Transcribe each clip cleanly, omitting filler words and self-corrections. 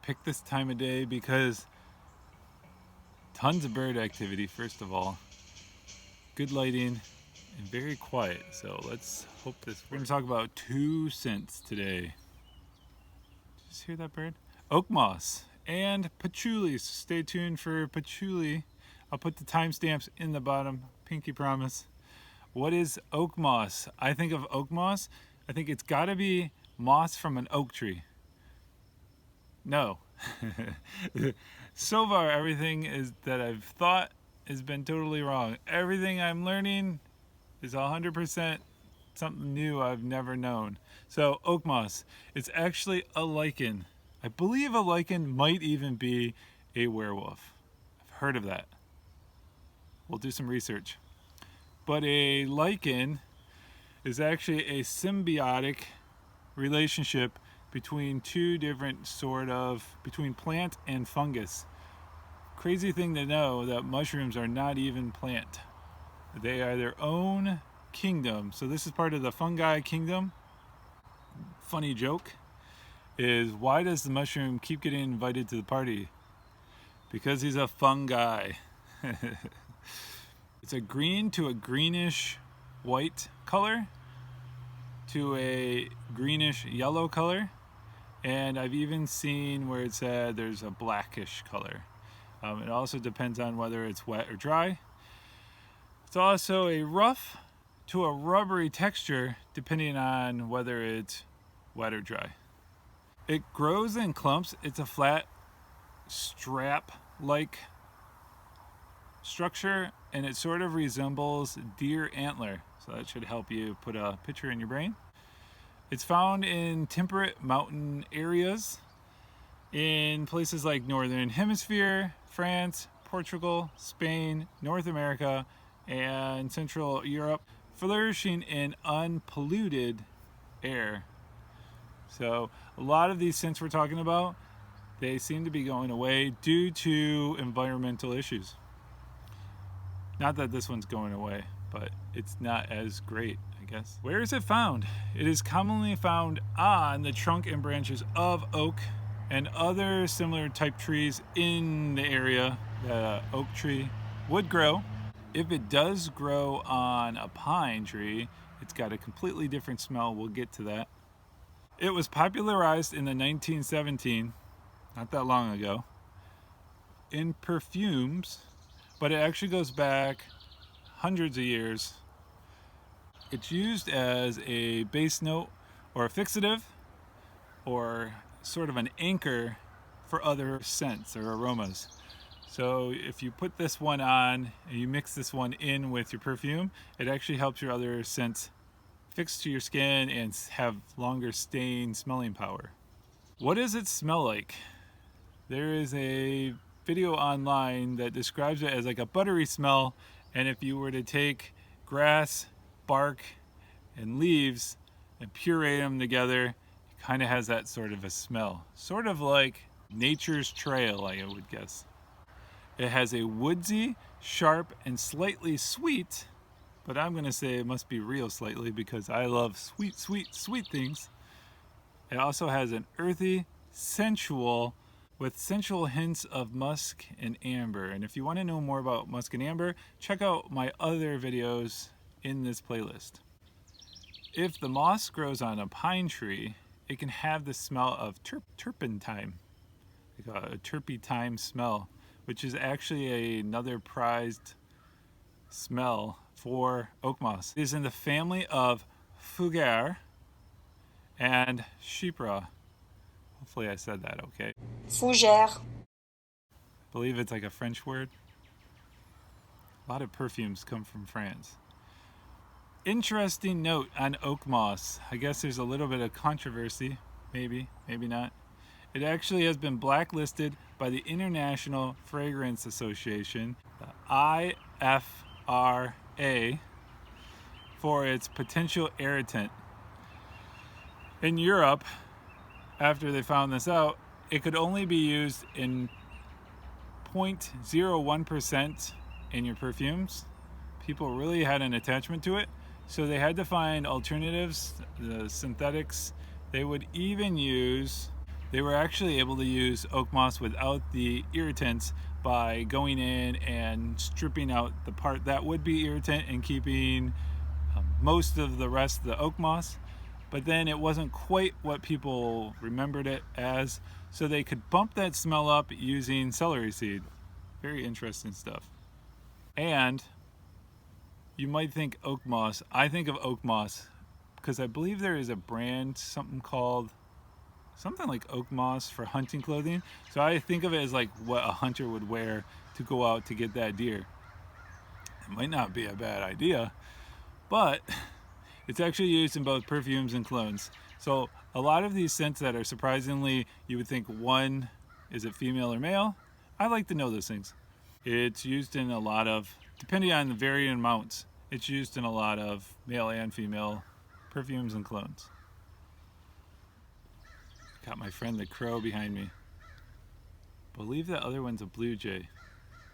picked this time of day because tons of bird activity, first of all. Good lighting and very quiet. So let's hope this. We're going to talk about 2 scents today. Did you just hear that bird? Oakmoss and patchouli. So stay tuned for patchouli. I'll put the timestamps in the bottom. Pinky promise. What is oak moss? I think of oak moss. I think it's got to be moss from an oak tree. No. So far, everything is that I've thought has been totally wrong. Everything I'm learning is 100% something new I've never known. So oak moss, it's actually a lichen. I believe a lichen might even be a werewolf. I've heard of that. We'll do some research. But a lichen is actually a symbiotic relationship between two different between plant and fungus. Crazy thing to know that mushrooms are not even plant. They are their own kingdom. So this is part of the Fungi Kingdom. Funny joke is, why does the mushroom keep getting invited to the party? Because he's a fungi. It's a green to a greenish white color to a greenish yellow color, and I've even seen where it said there's a blackish color. It also depends on whether it's wet or dry. It's also a rough to a rubbery texture depending on whether it's wet or dry. It grows in clumps. It's a flat strap-like structure, and it sort of resembles deer antler. So that should help you put a picture in your brain. It's found in temperate mountain areas in places like northern hemisphere, France, Portugal, Spain, North America, and Central Europe, flourishing in unpolluted air. So a lot of these scents we're talking about, they seem to be going away due to environmental issues. Not that this one's going away, but it's not as great, I guess. Where is it found? It is commonly found on the trunk and branches of oak and other similar type trees in the area that an oak tree would grow. If it does grow on a pine tree, it's got a completely different smell. We'll get to that. It was popularized in the 1917, not that long ago, in perfumes, but it actually goes back hundreds of years. It's used as a base note or a fixative or sort of an anchor for other scents or aromas. So if you put this one on and you mix this one in with your perfume, it actually helps your other scents fix to your skin and have longer staying smelling power. What does it smell like? There is a video online that describes it as like a buttery smell, and if you were to take grass, bark, and leaves and puree them together, it kind of has that sort of a smell. Sort of like nature's trail, I would guess. It has a woodsy, sharp, and slightly sweet, but I'm gonna say it must be real slightly because I love sweet, sweet, sweet things. It also has an earthy, sensual, with sensual hints of musk and amber. And if you want to know more about musk and amber, check out my other videos in this playlist. If the moss grows on a pine tree, it can have the smell of turpentine, like a turpentine smell, which is actually another prized smell for oak moss. It is in the family of Fougere and Chypre. Hopefully I said that okay. Fougère. I believe it's like a French word. A lot of perfumes come from France. Interesting note on oak moss. I guess there's a little bit of controversy, maybe not. It actually has been blacklisted by the International Fragrance Association, the IFRA, for its potential irritant. In Europe, after they found this out, it could only be used in 0.01% in your perfumes. People really had an attachment to it, so they had to find alternatives, the synthetics. They would even use They were actually able to use oak moss without the irritants by going in and stripping out the part that would be irritant and keeping most of the rest of the oak moss. But then it wasn't quite what people remembered it as, so they could bump that smell up using celery seed. Very interesting stuff. And you might think oak moss. I think of oak moss because I believe there is a brand, something like oak moss for hunting clothing. So I think of it as like what a hunter would wear to go out to get that deer. It might not be a bad idea, but it's actually used in both perfumes and colognes. So a lot of these scents that are surprisingly, you would think one, is it female or male? I like to know those things. It's used in a lot of, depending on the varying amounts, it's used in a lot of male and female perfumes and colognes. Got my friend the crow behind me. Believe the other one's a blue jay.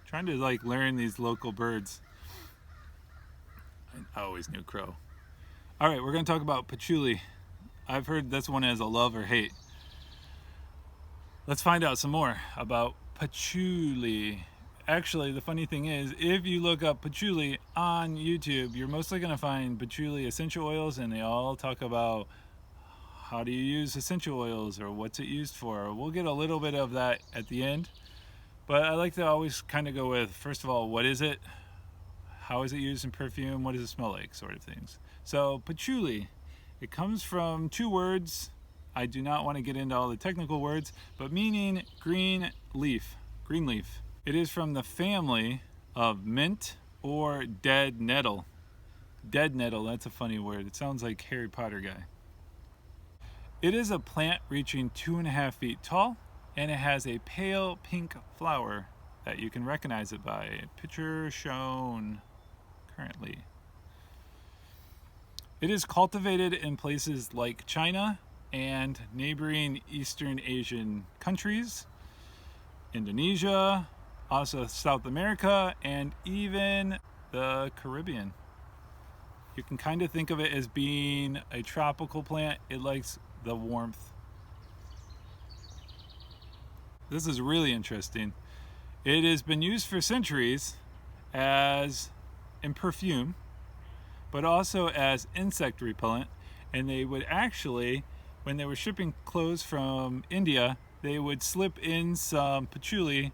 Trying to like learn these local birds. I always knew crow. All right, we're going to talk about patchouli. I've heard this one as a love or hate. Let's find out some more about patchouli. Actually, the funny thing is, if you look up patchouli on YouTube, you're mostly going to find patchouli essential oils, and they all talk about how do you use essential oils or what's it used for. We'll get a little bit of that at the end, but I like to always kind of go with, first of all, what is it? How is it used in perfume? What does it smell like? Sort of things. So patchouli, it comes from two words. I do not want to get into all the technical words, but meaning green leaf. Green leaf. It is from the family of mint or dead nettle. Dead nettle, that's a funny word. It sounds like Harry Potter guy. It is a plant reaching 2.5 feet tall, and it has a pale pink flower that you can recognize it by. A picture shown currently. It is cultivated in places like China and neighboring Eastern Asian countries, Indonesia, also South America, and even the Caribbean. You can kind of think of it as being a tropical plant. It likes the warmth. This is really interesting. It has been used for centuries as in perfume, but also as insect repellent. And they would actually, when they were shipping clothes from India, they would slip in some patchouli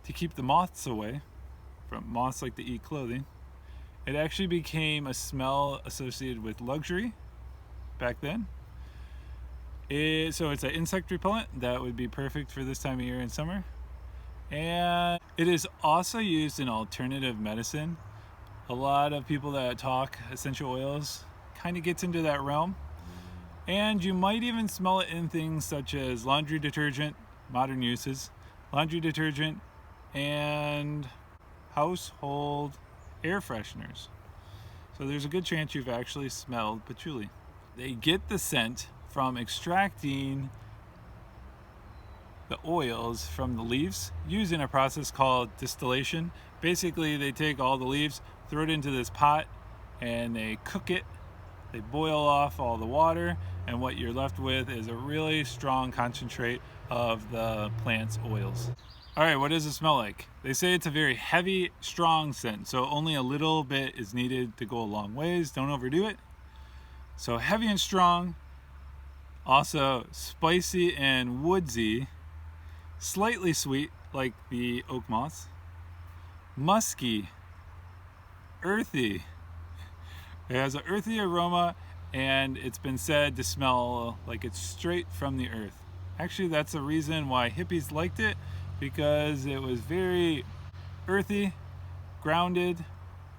to keep the moths away. From moths like to eat clothing. It actually became a smell associated with luxury back then. So it's an insect repellent that would be perfect for this time of year in summer. And it is also used in alternative medicine. A lot of people that talk essential oils kind of gets into that realm. And you might even smell it in things such as laundry detergent, modern uses, laundry detergent, and household air fresheners. So there's a good chance you've actually smelled patchouli. They get the scent from extracting the oils from the leaves using a process called distillation. Basically, they take all the leaves, throw it into this pot, and they cook it. They boil off all the water, and what you're left with is a really strong concentrate of the plant's oils. All right, what does it smell like? They say it's a very heavy, strong scent, so only a little bit is needed to go a long ways. Don't overdo it. So heavy and strong, also spicy and woodsy, slightly sweet like the oak moss, musky, earthy. It has an earthy aroma, and it's been said to smell like it's straight from the earth. Actually, that's the reason why hippies liked it, because it was very earthy, grounded,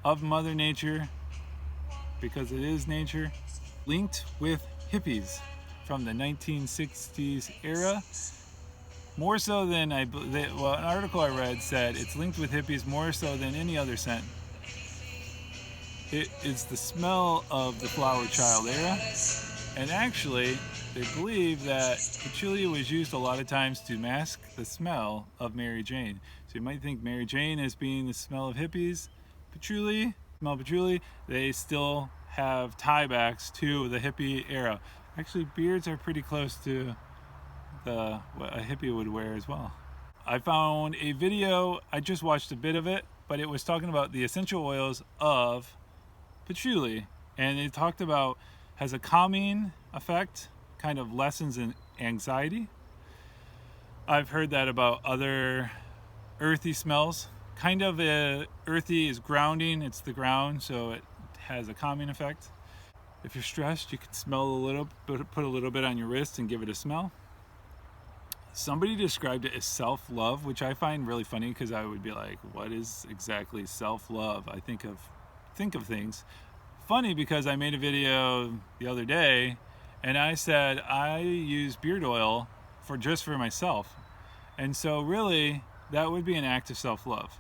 of Mother Nature, because it is nature, linked with hippies from the 1960s era. More so than an article I read said it's linked with hippies more so than any other scent. It is the smell of the flower child era, and actually they believe that patchouli was used a lot of times to mask the smell of Mary Jane. So you might think Mary Jane as being the smell of hippies. Patchouli, they still have tiebacks to the hippie era. Actually, beards are pretty close to what a hippie would wear as well. I found a video, I just watched a bit of it, but it was talking about the essential oils of patchouli, and it talked about has a calming effect, kind of lessens in anxiety. I've heard that about other earthy smells. Kind of earthy is grounding, it's the ground, so it has a calming effect. If you're stressed, you can smell a little, put a little bit on your wrist and give it a smell. Somebody described it as self-love, which I find really funny because I would be like, what is exactly self-love? I think of things. Funny because I made a video the other day and I said I use beard oil just for myself. And so really that would be an act of self-love.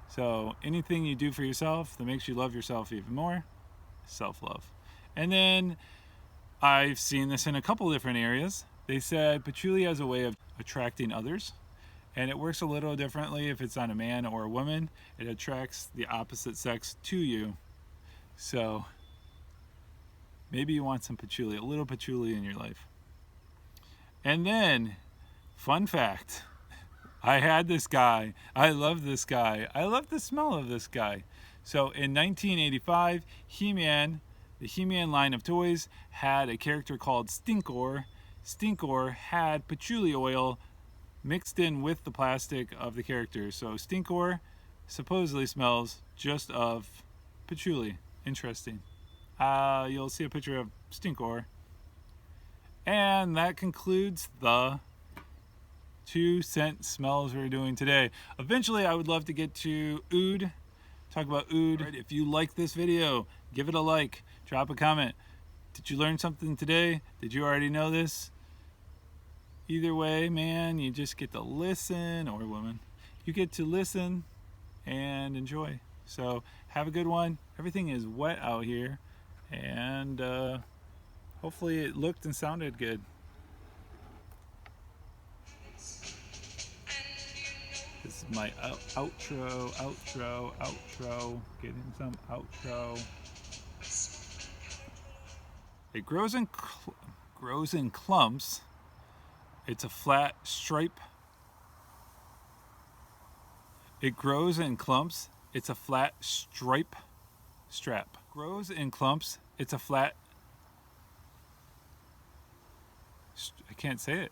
So anything you do for yourself that makes you love yourself even more, self-love. And then I've seen this in a couple different areas. They said patchouli has a way of attracting others, and it works a little differently if it's on a man or a woman. It attracts the opposite sex to you. So maybe you want some patchouli, a little patchouli in your life. And then, fun fact, I had this guy. I love this guy. I love the smell of this guy. So in 1985, He-Man, the He-Man line of toys, had a character called Stinkor. Stinkor had patchouli oil mixed in with the plastic of the character. So Stinkor supposedly smells just of patchouli. Interesting. You'll see a picture of Stinkor. And that concludes the 2 scent smells we're doing today. Eventually I would love to get to oud, talk about oud. Right, if you like this video, give it a like, drop a comment. Did you learn something today? Did you already know this? Either way, man, you just get to listen, or woman, you get to listen and enjoy. So have a good one. Everything is wet out here, and hopefully it looked and sounded good. This is my outro, getting some outro. It grows in clumps. It's a flat stripe. It grows in clumps. It's a flat strap. Grows in clumps. It's a flat. I can't say it.